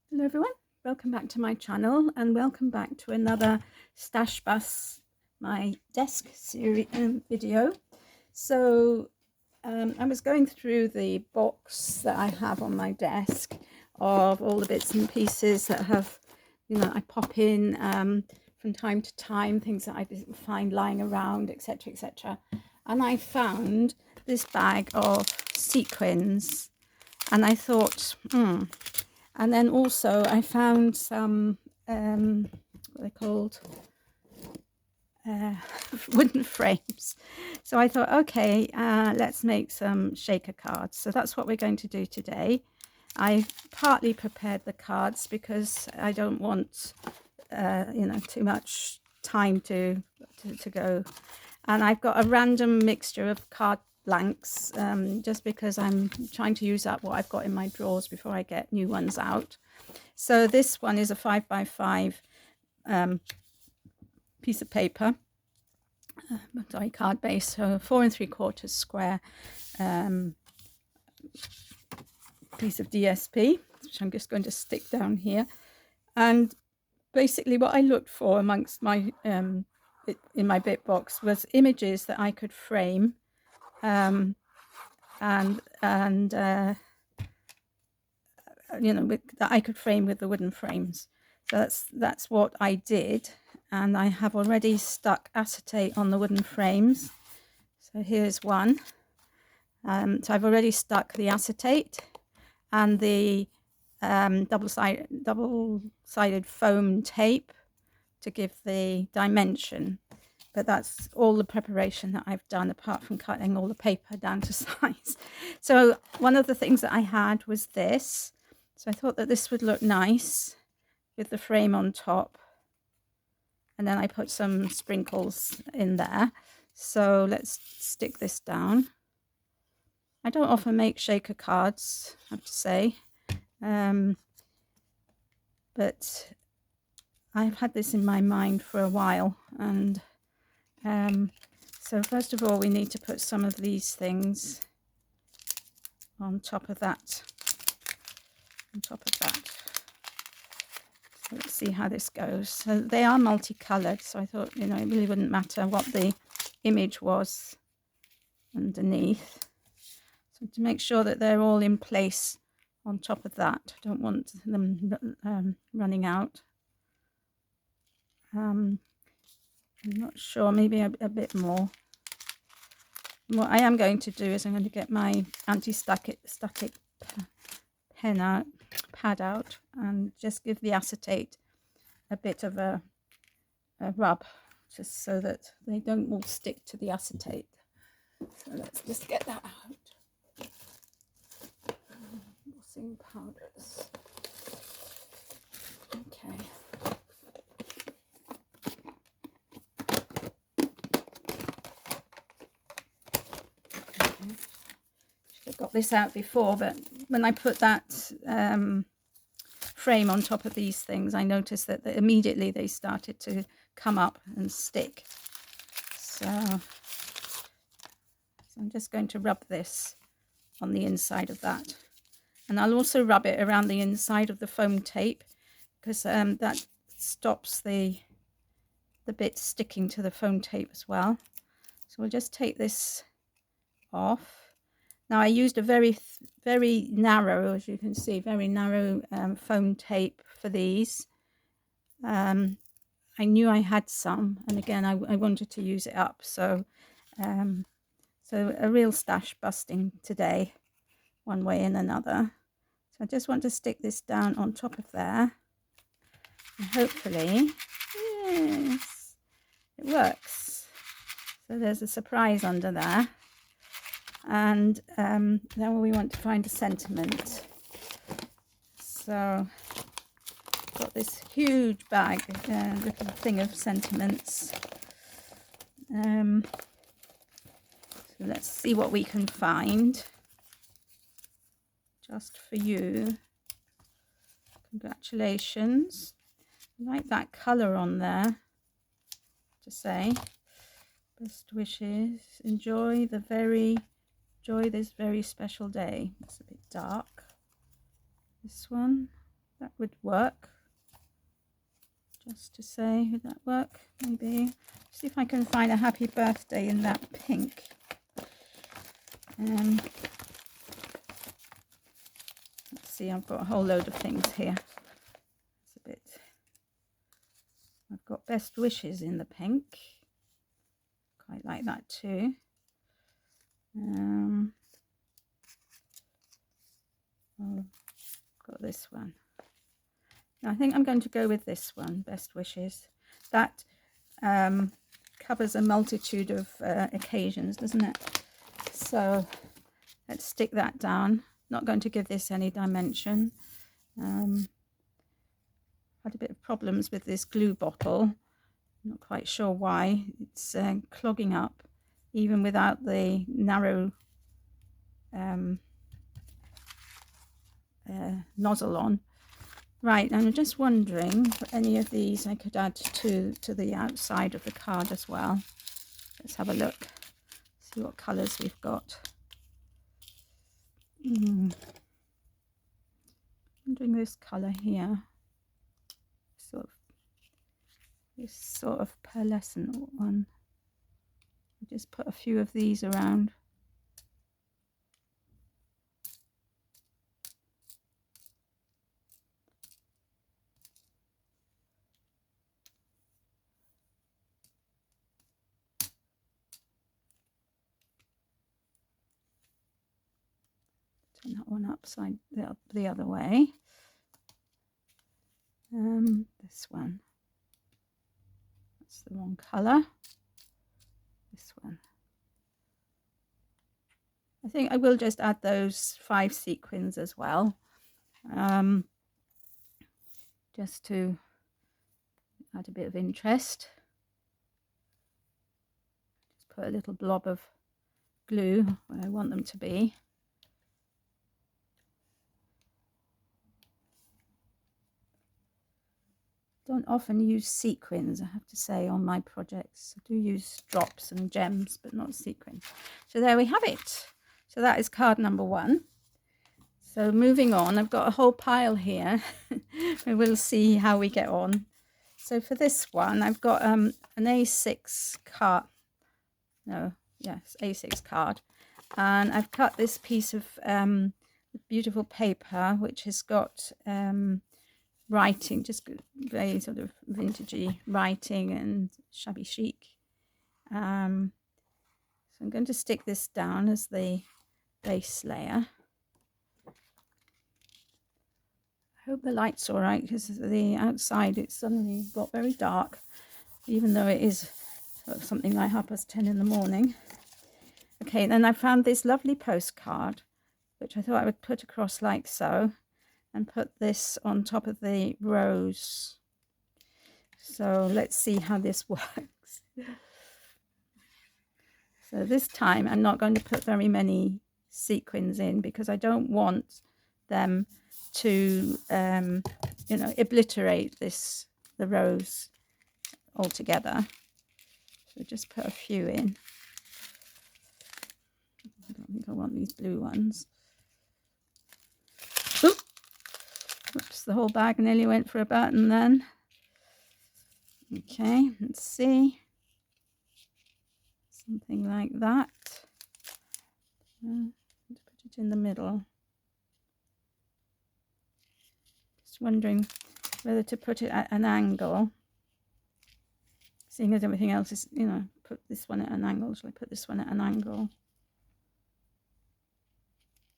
Hello everyone, welcome back to my channel and welcome back to another Stash Bus my desk series video. So I was going through the box that I have on my desk of all the bits and pieces that have, I pop in from time to time, things that I didn't find lying around, etc, etc. And I found this bag of sequins and I thought, and then also I found some, what are they called? Wooden frames. So I thought, okay, let's make some shaker cards. So that's what we're going to do today. I partly prepared the cards because I don't want, too much time to go. And I've got a random mixture of card blanks, just because I'm trying to use up what I've got in my drawers before I get new ones out. So this one is a 5x5 piece of paper, die card base, so 4 3/4 square piece of DSP, which I'm just going to stick down here. And basically what I looked for amongst my in my bit box was images that I could frame, and that I could frame with the wooden frames. So that's what I did, and I have already stuck acetate on the wooden frames. So here's one. So I've already stuck the acetate and the double-sided foam tape to give the dimension. But that's all the preparation that I've done, apart from cutting all the paper down to size. So one of the things that I had was this. So I thought that this would look nice with the frame on top. And then I put some sprinkles in there. So let's stick this down. I don't often make shaker cards, I have to say. But I've had this in my mind for a while. And so first of all, we need to put some of these things on top of that. So let's see how this goes. So they are multicolored, so I thought, it really wouldn't matter what the image was underneath. So to make sure that they're all in place on top of that, I don't want them running out. I'm not sure, maybe a bit more. What I am going to do is I'm going to get my anti-static pad out and just give the acetate a bit of a rub, just so that they don't all stick to the acetate. So let's just get that out. Embossing powders. Okay. Should have got this out before, but when I put that frame on top of these things, I noticed that immediately they started to come up and stick. So I'm just going to rub this on the inside of that, and I'll also rub it around the inside of the foam tape, because that stops the bit sticking to the foam tape as well. So we'll just take this off. Now I used a very narrow, as you can see, very narrow foam tape for these. I knew I had some, and again I wanted to use it up, so so a real stash busting today, one way and another. So I just want to stick this down on top of there, and hopefully, yes, it works. So there's a surprise under there. And then we want to find a sentiment. So got this huge bag, little thing of sentiments. So let's see what we can find. Just for you. Congratulations. I like that colour on there. To say, best wishes. Enjoy this very special day. It's a bit dark. This one. that would work. Just to say, would that work? Maybe. See if I can find a happy birthday in that pink. Let's see, I've got a whole load of things here. It's a bit. I've got best wishes in the pink. Quite like that too. I've got this one. Now, I think I'm going to go with this one, best wishes. That covers a multitude of occasions, doesn't it? So let's stick that down. Not going to give this any dimension. Had a bit of problems with this glue bottle. Not quite sure why. It's clogging up even without the narrow nozzle on. Right, I'm just wondering if any of these I could add to the outside of the card as well. Let's have a look, see what colours we've got. I'm doing this colour here, this sort of pearlescent one. I'll just put a few of these around. Turn that one upside the other way. This one, that's the wrong colour. This one. I think I will just add those 5 sequins as well, just to add a bit of interest. Just put a little blob of glue where I want them to be. Don't often use sequins, I have to say, on my projects. I do use drops and gems, but not sequins. So there we have it. So that is card number 1. So moving on, I've got a whole pile here. We will see how we get on. So for this one, I've got an A6 card. No, yes, A6 card. And I've cut this piece of beautiful paper, which has got writing, just very sort of vintagey writing and shabby chic. So I'm going to stick this down as the base layer. I hope the light's all right, because the outside it's suddenly got very dark, even though it is sort of something like 10:30 in the morning. Okay, then I found this lovely postcard, which I thought I would put across like so, and put this on top of the rose. So let's see how this works. So this time I'm not going to put very many sequins in, because I don't want them to obliterate the rose altogether. So just put a few in. I don't think I want these blue ones. Oops, the whole bag nearly went for a button then. Okay, let's see. Something like that. Let's put it in the middle. Just wondering whether to put it at an angle. Seeing as everything else is, put this one at an angle. Shall I put this one at an angle?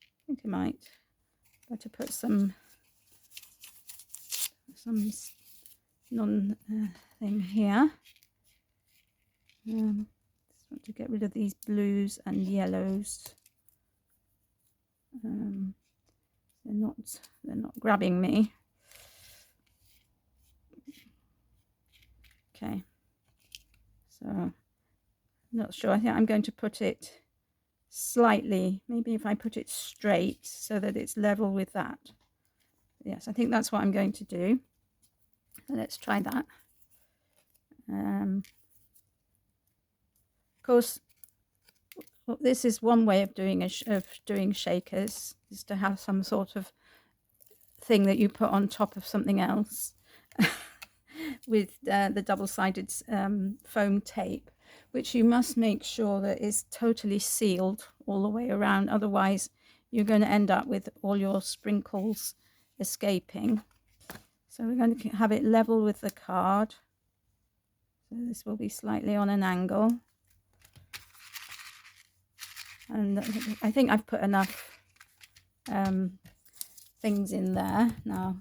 I think I might. Better put some thing here. Just want to get rid of these blues and yellows. They're not grabbing me. Okay, so I'm not sure. I think I'm going to put it slightly, maybe if I put it straight so that it's level with that. Yes, I think that's what I'm going to do. So let's try that. Of course, this is one way of doing shakers, is to have some sort of thing that you put on top of something else with the double-sided foam tape, which you must make sure that is totally sealed all the way around. Otherwise, you're going to end up with all your sprinkles escaping. So we're going to have it level with the card. So this will be slightly on an angle. And I think I've put enough things in there now.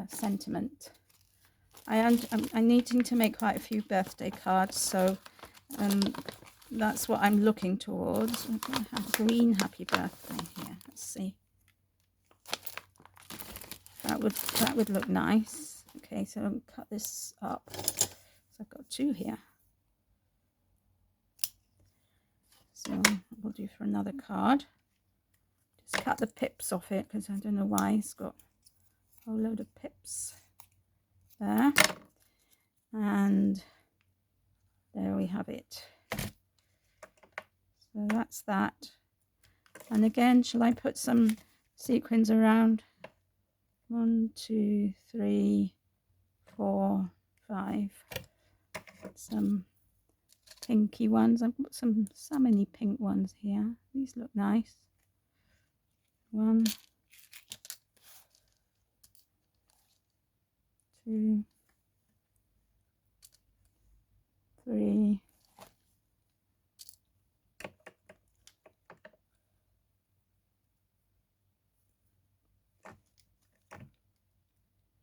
Sentiment. I'm needing to make quite a few birthday cards, so that's what I'm looking towards. I'm going to have a green happy birthday here. Let's see. That would look nice. Okay, so I'll cut this up. So I've got two here. So we'll do for another card. Just cut the pips off it because I don't know why it's got a whole load of pips there. And there we have it. So that's that. And again, shall I put some sequins around? 1, 2, 3, 4, 5. Some pinky ones. I've got so many pink ones here. These look nice. 1, 2, 3,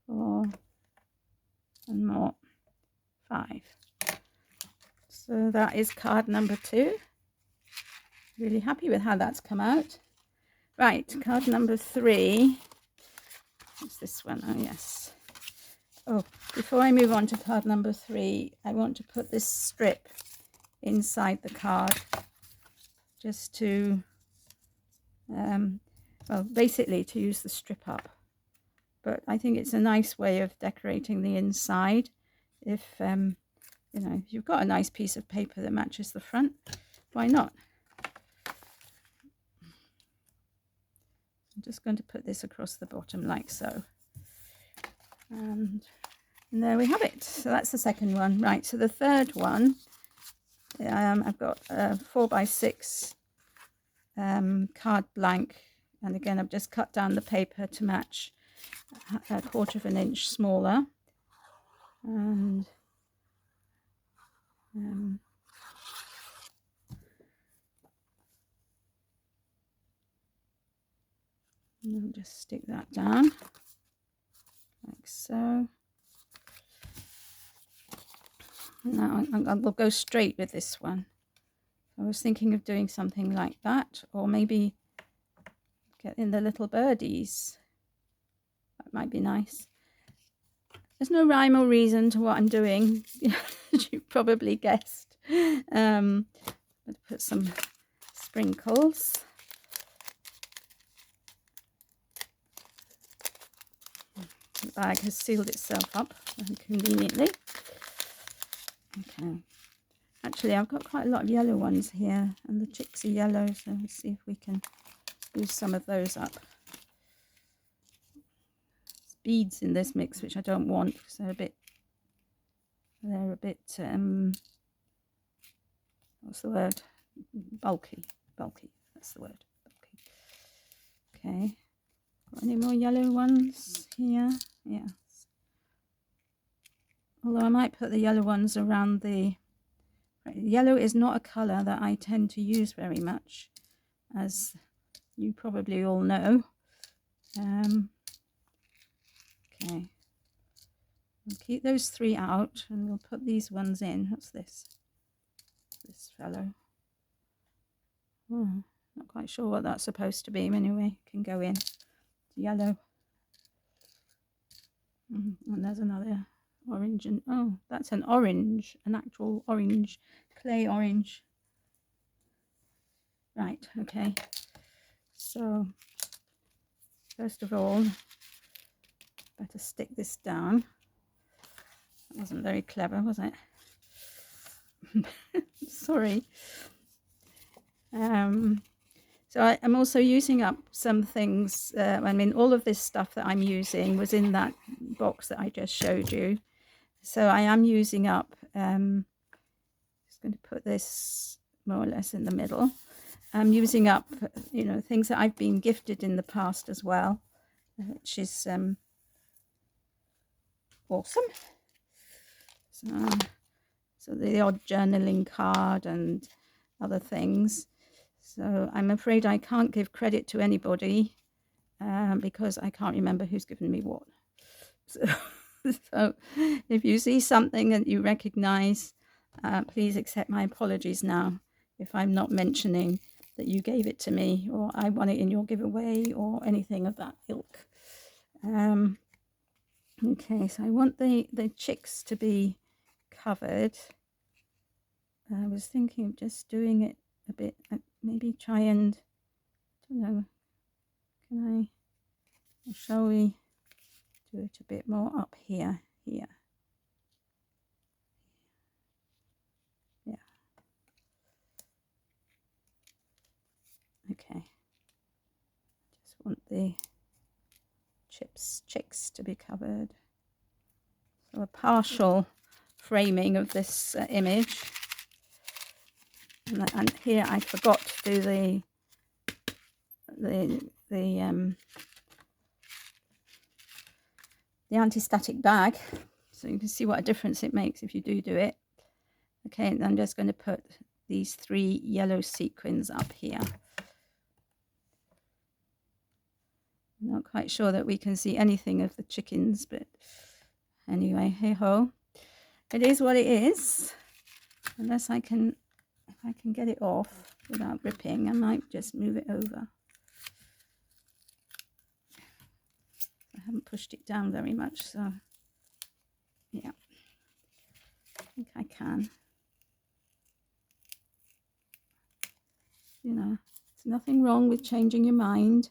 4, and more. 5. So that is card number 2. Really happy with how that's come out. Right, card number 3. What's this one? Oh, yes. Oh, before I move on to card number 3, I want to put this strip inside the card just to, well, basically to use the strip up. But I think it's a nice way of decorating the inside. If, you know, if you've got a nice piece of paper that matches the front, why not? I'm just going to put this across the bottom like so. And there we have it. So that's the second one. Right, so the third one, I've got a 4x6 card blank. And again, I've just cut down the paper to match a 1/4 inch smaller. And I'll just stick that down like so. Now we'll go straight with this one. I was thinking of doing something like that, or maybe get in the little birdies. That might be nice. There's no rhyme or reason to what I'm doing, as you probably guessed. I'll put some sprinkles. The bag has sealed itself up conveniently. Okay. Actually, I've got quite a lot of yellow ones here, and the chicks are yellow, so let's see if we can use some of those up. There's beads in this mix, which I don't want because they're a bit what's the word? Bulky. That's the word. Bulky. Okay. Got any more yellow ones here? Yes. Although I might put the yellow ones around the... Yellow is not a colour that I tend to use very much, as you probably all know. Okay. We'll keep those 3 out and we'll put these ones in. What's this? This fellow. Oh, not quite sure what that's supposed to be. Anyway, it can go in. It's yellow. And there's another orange, and oh, that's an orange, an actual orange, clay orange. Right, okay. So first of all, better stick this down. That wasn't very clever, was it? Sorry. So I'm also using up some things. I mean, all of this stuff that I'm using was in that box that I just showed you. So I am using up, just going to put this more or less in the middle. I'm using up, you know, things that I've been gifted in the past as well, which is awesome. So the odd journaling card and other things. So I'm afraid I can't give credit to anybody because I can't remember who's given me what. So if you see something that you recognize, please accept my apologies now if I'm not mentioning that you gave it to me or I won it in your giveaway or anything of that ilk. Okay, so I want the chicks to be covered. I was thinking of just doing it a bit, maybe try and, I don't know, can I, or shall we do it a bit more up here, Yeah. Okay. Just want the chicks to be covered. So a partial framing of this image. And here I forgot to do the anti-static bag, so you can see what a difference it makes if you do it. Okay, and I'm just going to put these 3 yellow sequins up here. I'm not quite sure that we can see anything of the chickens, but anyway, hey ho, it is what it is. Unless I can, if I can get it off without ripping, I might just move it over. I haven't pushed it down very much, so yeah, I think I can. You know, there's nothing wrong with changing your mind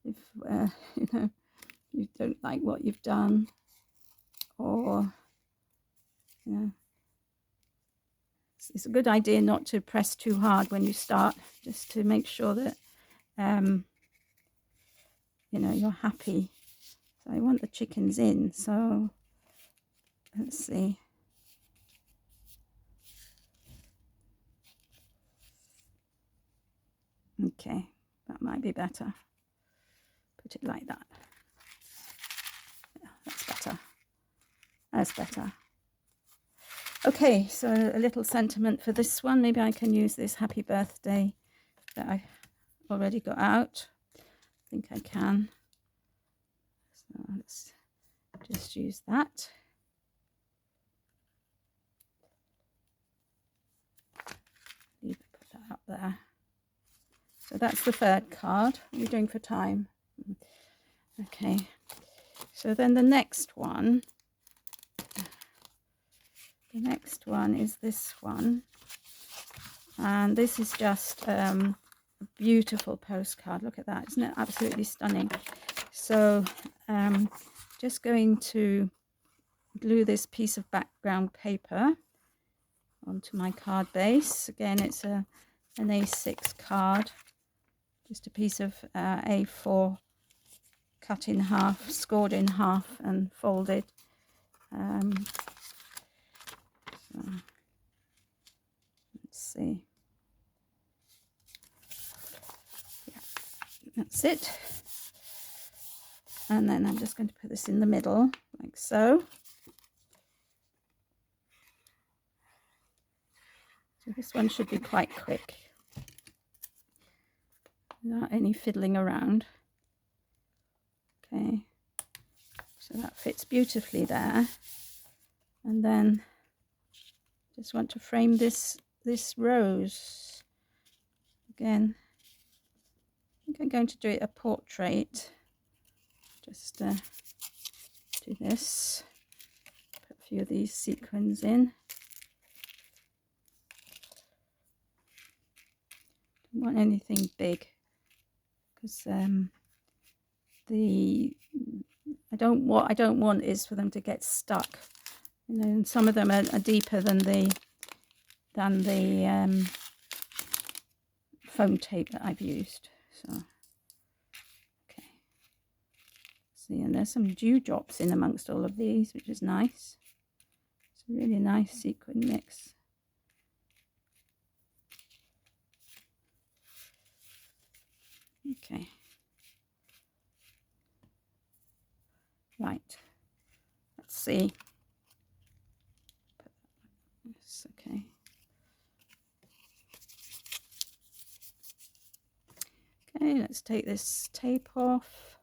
if you know, you don't like what you've done, or you know, it's a good idea not to press too hard when you start, just to make sure that you know, you're happy. So I want the chickens in, so let's see. Okay, that might be better. Put it like that. Yeah, that's better. That's better. Okay, so a little sentiment for this one. Maybe I can use this happy birthday that I already got out. I think I can. So let's just use that. Put that up there. So that's the 3rd card. What are we doing for time? Okay. So then the next one. The next one is this one. And this is just a beautiful postcard. Look at that. Isn't it absolutely stunning? So just going to glue this piece of background paper onto my card base. Again, it's an A6 card. Just a piece of A4 cut in half, scored in half and folded. So let's see. Yeah, that's it. And then I'm just going to put this in the middle, like so. So this one should be quite quick, without any fiddling around. Okay, so that fits beautifully there. And then just want to frame this rose. Again, I think I'm going to do it a portrait. Just do this. Put a few of these sequins in. Don't want anything big because I don't want is for them to get stuck. You know, and some of them are deeper than the foam tape that I've used. So, okay. See, and there's some dewdrops in amongst all of these, which is nice. It's a really nice sequin mix. Okay. Right. Let's see. Yes, okay. Okay, let's take this tape off.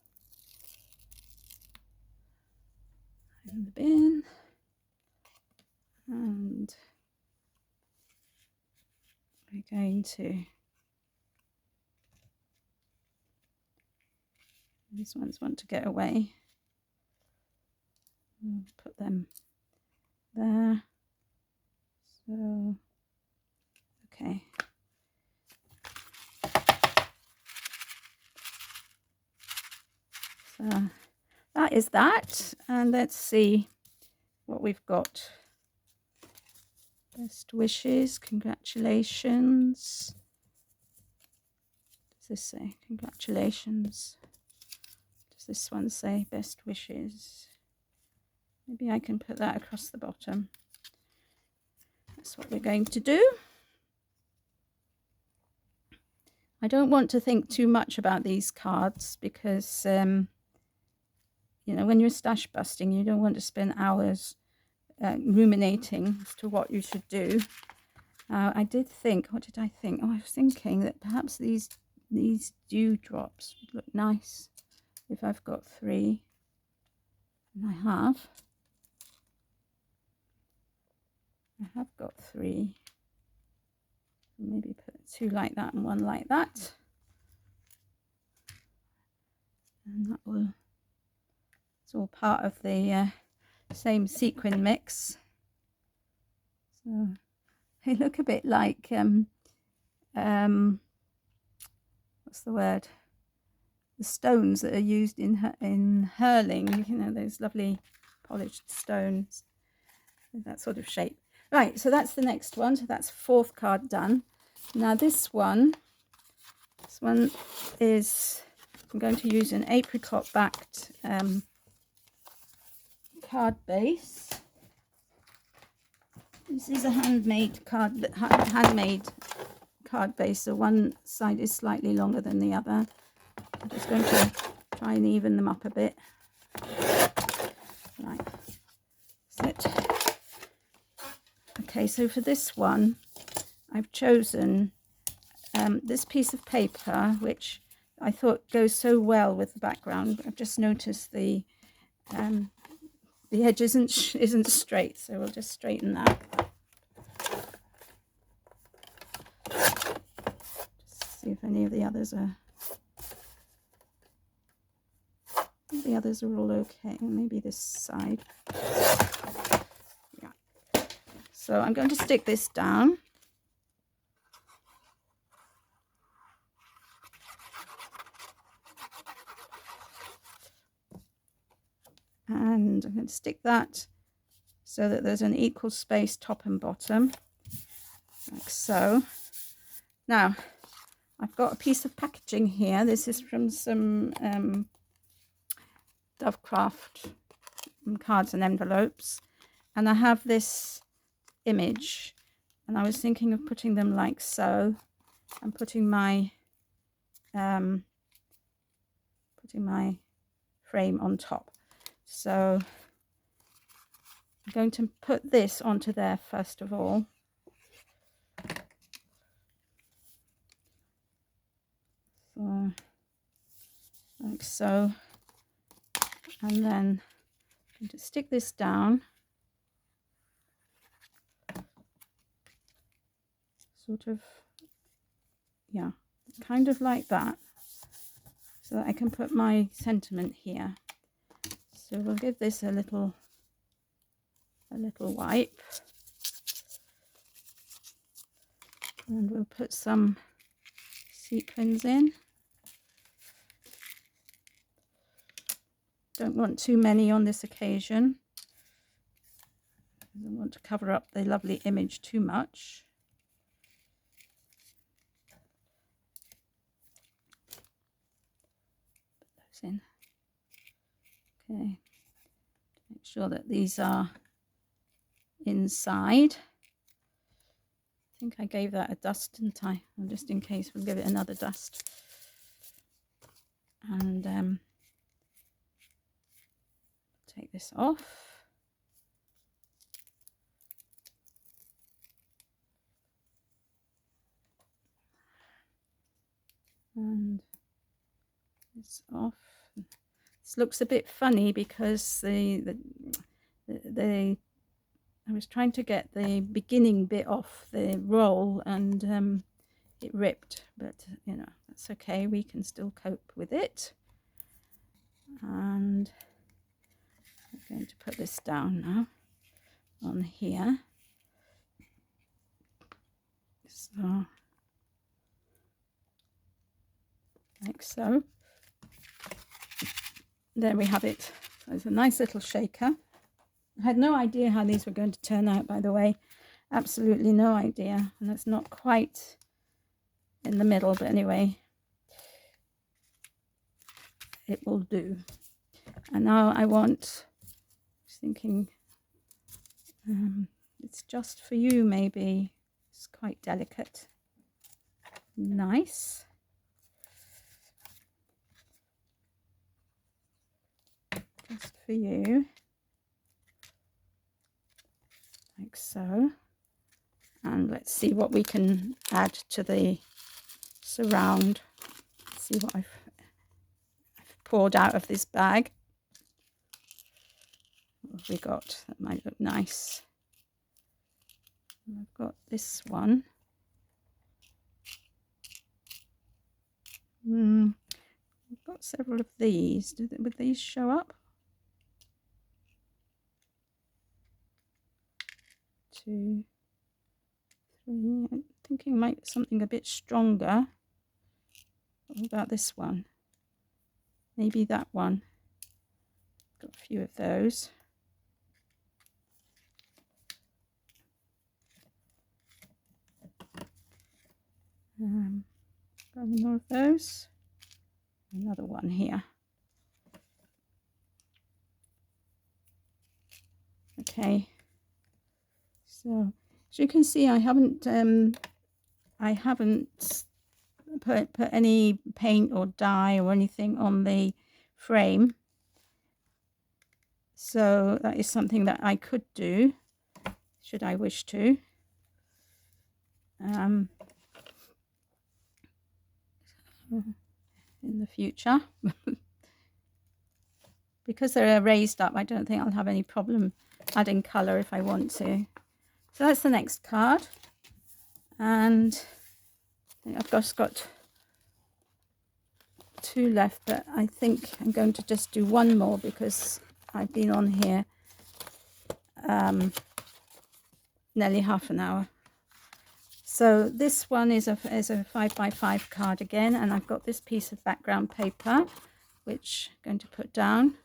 In the bin. And we're going to, these ones want to get away. We'll put them there. So, okay. So that is that. And let's see what we've got. Best wishes, congratulations. Does this say congratulations? Does this one say best wishes? Maybe I can put that across the bottom. That's what we're going to do. I don't want to think too much about these cards because, you know, when you're stash busting, you don't want to spend hours ruminating as to what you should do. I did think, what did I think? Oh, I was thinking that perhaps these dewdrops would look nice if I've got 3. And I have got 3. Maybe put 2 like that and 1 like that. And that will, it's all part of the same sequin mix. So they look a bit like, what's the word? The stones that are used in hurling, you know, those lovely polished stones, that sort of shape. Right, so that's the next one. So that's 4th card done. Now this one is, I'm going to use an apricot backed card base. This is a handmade card base, so one side is slightly longer than the other. I'm just going to try and even them up a bit. Right, that's it. Okay, so for this one, I've chosen this piece of paper, which I thought goes so well with the background. I've just noticed the edge isn't straight, so we'll just straighten that. Just see if any of the others are. The others are all okay. Maybe this side. Yeah. So I'm going to stick this down. And I'm going to stick that so that there's an equal space top and bottom, like so. Now, I've got a piece of packaging here. This is from some Dovecraft cards and envelopes. And I have this image. And I was thinking of putting them like so. And putting my frame on top. So I'm going to put this onto there first of all. So, like so. And then I'm going to stick this down. Sort of, yeah, kind of like that. So that I can put my sentiment here. So we'll give this a little wipe. And we'll put some sequins in. Don't want too many on this occasion. I don't want to cover up the lovely image too much. in. Okay, make sure that these are inside. I think I gave that a dust, didn't I? And just in case, we'll give it another dust. And take this off. And this off. This looks a bit funny because I was trying to get the beginning bit off the roll and it ripped, but you know, that's okay, we can still cope with it. And I'm going to put this down now on here. So, like so. There we have it. So it's a nice little shaker. I had no idea how these were going to turn out, by the way. Absolutely no idea. And it's not quite in the middle, but anyway, it will do. And now I want, I was thinking, it's just for you maybe. It's quite delicate. Nice. Just for you. Like so. And let's see what we can add to the surround. Let's see what I've poured out of this bag. What have we got? That might look nice. I've got this one. I've got several of these. Would these show up? 2, 3. I'm thinking might something a bit stronger. What about this one? Maybe that one. Got a few of those. Got any more of those? Another one here. Okay. So as you can see, I haven't put any paint or dye or anything on the frame. So that is something that I could do, should I wish to. In the future. Because they're raised up, I don't think I'll have any problem adding colour if I want to. So that's the next card. And I think I've just got 2 left, but I think I'm going to just do one more because I've been on here nearly half an hour. So this one is a 5x5 card again, and I've got this piece of background paper which I'm going to put down.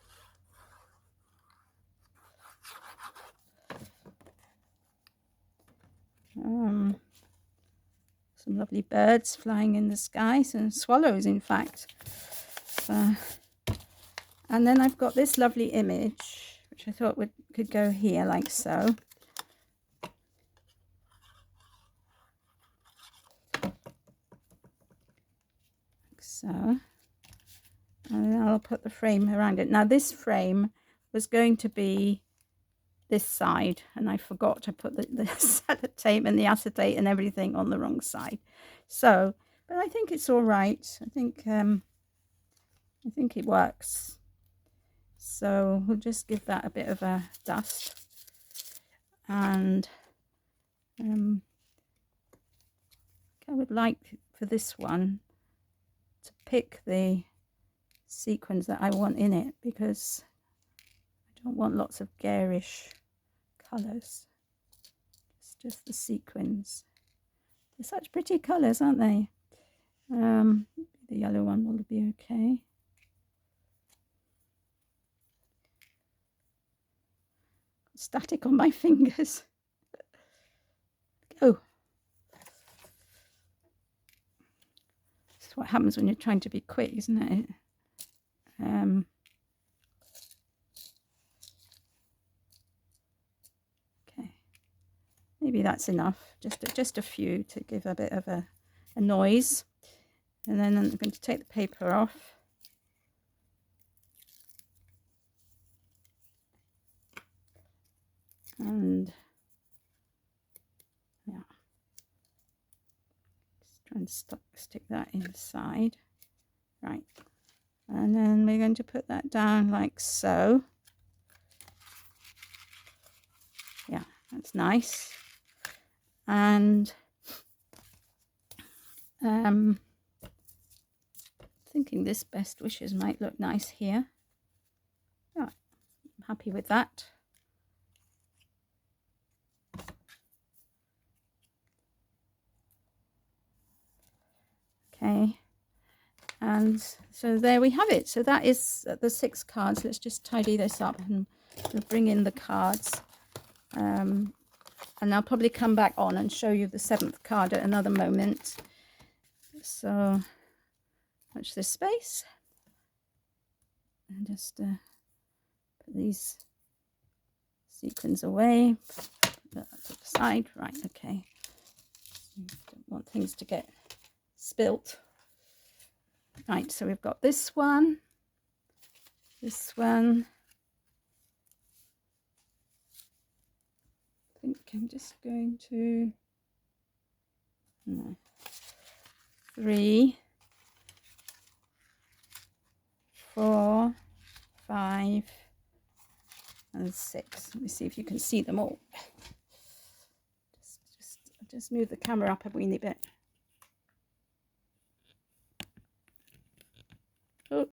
Some lovely birds flying in the sky, some swallows in fact. And then I've got this lovely image which I thought could go here like so. So, and then I'll put the frame around it. Now this frame was going to be this side, and I forgot to put the sellotape and the acetate and everything on the wrong side. So, but I think it's all right. I think it works. So we'll just give that a bit of a dust, and I would like for this one to pick the sequins that I want in it, because I don't want lots of garish colours. It's just the sequins. They're such pretty colours, aren't they? The yellow one will be okay. Static on my fingers. Oh, this is what happens when you're trying to be quick, isn't it? Okay, maybe that's enough. Just a few to give a bit of a noise. And then I'm going to take the paper off. And yeah, just try and stick that inside. Right, and then we're going to put that down like so. Yeah, that's nice. And thinking this Best Wishes might look nice here. Yeah, I'm happy with that. Okay, and so there we have it. So that is the 6 cards. Let's just tidy this up and we'll bring in the cards. And I'll probably come back on and show you the 7th card at another moment. So watch this space. And just put these sequins away. Put that to the side. Right, okay. Don't want things to get spilt. Right, so we've got this one, this one. I think I'm just going to 3, 4, 5, and 6. Let me see if you can see them all. Just move the camera up a weeny bit.